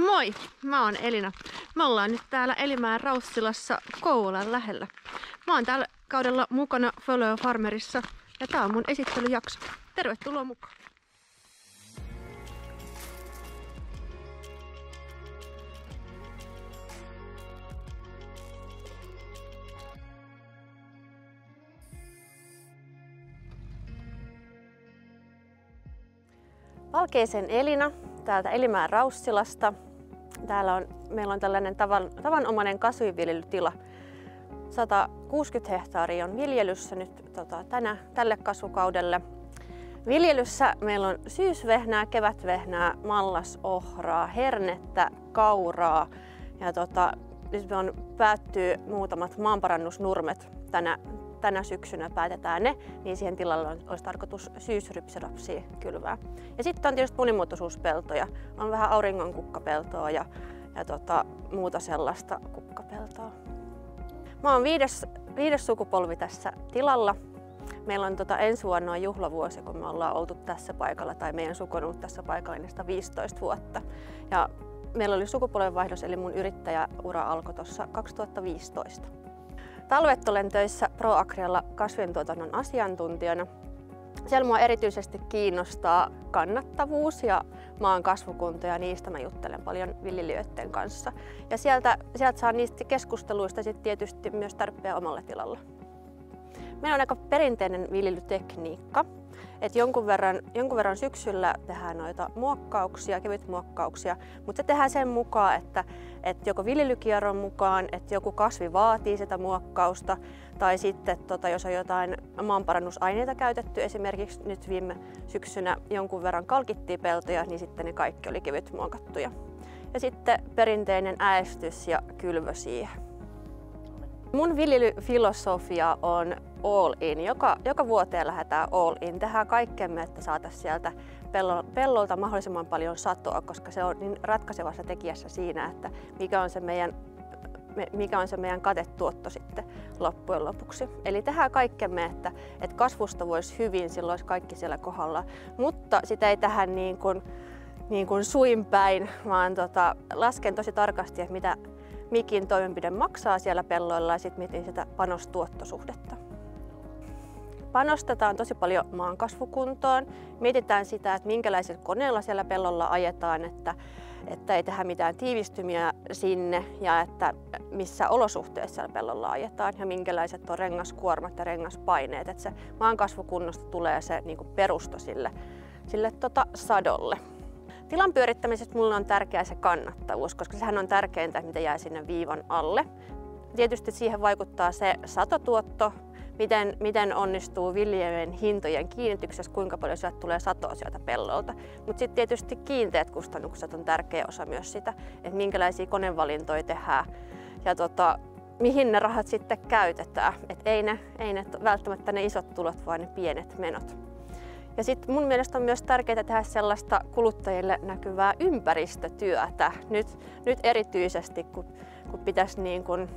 Moi, mä oon Elina. Me ollaan nyt täällä Elimäen Raussilassa Kouvolan lähellä. Mä oon tällä kaudella mukana Follow Farmerissa ja tää on mun esittelyjakso. Tervetuloa mukaan! Valkeisen Elina täältä Elimäen Raussilasta. Meillä on tällainen tavanomainen kasvinviljelytila. 160 hehtaaria on viljelyssä nyt tälle kasvukaudelle. Viljelyssä meillä on syysvehnää, kevätvehnää, mallasohraa, hernettä, kauraa ja nyt päättyy muutamat maanparannusnurmet tänä syksynä päätetään ne, niin siihen tilalle olisi tarkoitus syysrypsirapsia kylvää. Ja sitten on tietysti monimuotoisuuspeltoja. On vähän auringonkukkapeltoa ja muuta sellaista kukkapeltoa. Mä oon viides sukupolvi tässä tilalla. Meillä on ensi vuonna on juhlavuosi, kun me ollaan oltu tässä paikalla, tai meidän suku on ollut tässä paikalla 15 vuotta. Ja meillä oli sukupolvenvaihdos, eli mun yrittäjäura alkoi tuossa 2015. Talvet olen töissä ProAgrialla kasvintuotannon asiantuntijana. Siellä mua erityisesti kiinnostaa kannattavuus ja maan kasvukunto ja niistä mä juttelen paljon viljelijöiden kanssa. Ja sieltä saa niistä keskusteluista sitten tietysti myös tarpeen omalla tilalla. Meillä on aika perinteinen viljelytekniikka. Että jonkun verran syksyllä tehdään noita muokkauksia, kevytmuokkauksia, mutta se tehdään sen mukaan, että joko viljelykierron mukaan, että joku kasvi vaatii sitä muokkausta, tai sitten jos on jotain maanparannusaineita käytetty, esimerkiksi nyt viime syksynä jonkun verran kalkittiin peltoja, niin sitten ne kaikki oli kevytmuokattuja. Ja sitten perinteinen äestys ja kylvö siihen. Mun viljelyfilosofia on all in. Joka vuoteen lähdetään all in. Tehdään kaikkemme, että saataisiin sieltä pellolta mahdollisimman paljon satoa, koska se on niin ratkaisevassa tekijässä siinä, että mikä on se meidän katetuotto sitten loppujen lopuksi. Eli tehdään kaikkemme, että kasvusta voisi hyvin, silloin olisi kaikki siellä kohdalla, mutta sitä ei tehdä niin kuin suin päin, vaan lasken tosi tarkasti, että mitä mikin toimenpide maksaa siellä pelloilla ja sitten mietin sitä panostuottosuhdetta. Panostetaan tosi paljon maan kasvukuntoon. Mietitään sitä, että minkälaisilla koneilla siellä pellolla ajetaan, että ei tehdä mitään tiivistymiä sinne ja että missä olosuhteissa siellä pellolla ajetaan ja minkälaiset on rengaskuormat ja rengaspaineet. Että se maan kasvukunnosta tulee se niin kuin perusta sille sadolle. Tilan pyörittämisessä mulle on tärkeää se kannattavuus, koska sehän on tärkeintä, mitä jää sinne viivan alle. Tietysti siihen vaikuttaa se satotuotto, miten onnistuu viljelijöiden hintojen kiinnityksessä, kuinka paljon sieltä tulee satoa sieltä pellolta. Mutta sitten tietysti kiinteät kustannukset on tärkeä osa myös sitä, että minkälaisia konevalintoja tehdään ja mihin ne rahat sitten käytetään. Et ei ne välttämättä ne isot tulot, vaan ne pienet menot. Ja sitten mun mielestä on myös tärkeää tehdä sellaista kuluttajille näkyvää ympäristötyötä. Nyt erityisesti, kun pitäisi niin kun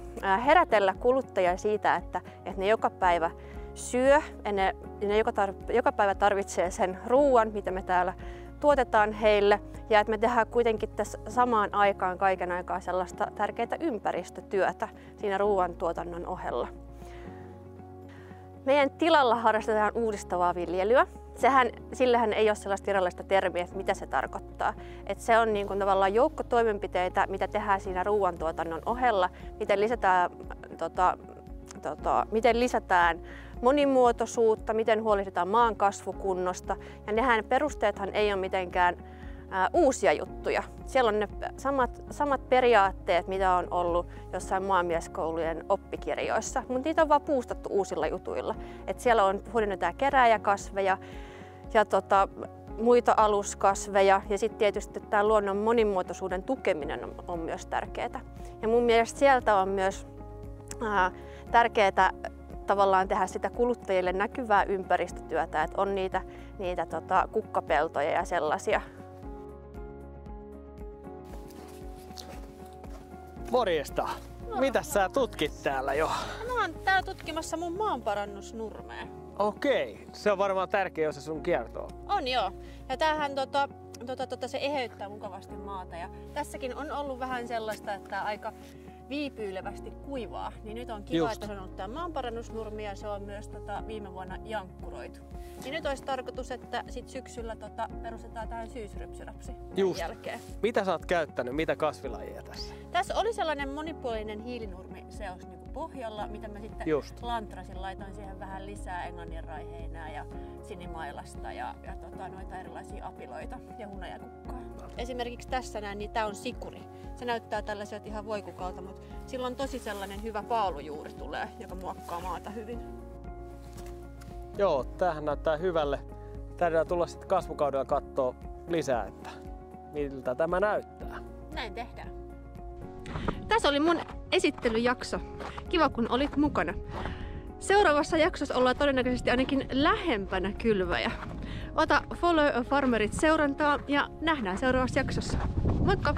herätellä kuluttajia siitä, että ne joka päivä syö ja ne joka päivä tarvitsee sen ruoan, mitä me täällä tuotetaan heille. Ja että me tehdään kuitenkin tässä samaan aikaan kaiken aikaa sellaista tärkeää ympäristötyötä siinä ruoantuotannon ohella. Meidän tilalla harrastetaan uudistavaa viljelyä. Sillähän ei ole sellaista virallista termiä, että mitä se tarkoittaa. Että se on niin kuin tavallaan joukko toimenpiteitä, mitä tehdään siinä ruoantuotannon ohella, miten lisätään monimuotoisuutta, miten huolehditaan maan kasvukunnosta. Ja perusteethan ei ole mitenkään uusia juttuja. Siellä on ne samat periaatteet, mitä on ollut jossain maanmieskoulujen oppikirjoissa, mutta niitä on vaan puustattu uusilla jutuilla. Et siellä hyödynnetään kerääjäkasveja ja muita aluskasveja ja sitten tietysti tämä luonnon monimuotoisuuden tukeminen on myös tärkeää. Ja mun mielestä sieltä on myös tärkeää tavallaan tehdä sitä kuluttajille näkyvää ympäristötyötä, että on niitä kukkapeltoja ja sellaisia. Morjesta! Mitäs sä tutkit täällä jo? Mä oon täällä tutkimassa mun maanparannusnurmea. Okei, se on varmaan tärkeä osa sun kiertoa. On joo. Ja tämähän se eheyttää mukavasti maata. Ja tässäkin on ollut vähän sellaista, että aika viipyilevästi kuivaa. Niin nyt on kiva, että se on ollut tämä maanparannusnurmi ja se on myös viime vuonna jankkuroitu. Niin nyt olisi tarkoitus, että sit syksyllä perustetaan tähän syysrypsyrapsi jälkeen. Mitä sä oot käyttänyt? Mitä kasvilajia tässä? Tässä oli sellainen monipuolinen hiilinurmiseos niin pohjalla, mitä mä sitten lantrasin. Laitoin siihen vähän lisää englanninraiheinää ja sinimailasta ja noita erilaisia apiloita ja hunajakukkaa. Esimerkiksi tässä näin, niin tää on sikuri. Se näyttää tällaiselta ihan voikukalta, mutta sillä on tosi sellainen hyvä paalujuuri tulee, joka muokkaa maata hyvin. Joo, tämähän näyttää hyvälle. Täytyy tulla sitten kasvukaudella katsoa lisää, että miltä tämä näyttää. Näin tehdään. Tässä oli mun esittelyjakso. Kiva kun olit mukana. Seuraavassa jaksossa ollaan todennäköisesti ainakin lähempänä kylväjä. Ota Follow a Farmerit seurantaa ja nähdään seuraavassa jaksossa. Moikka!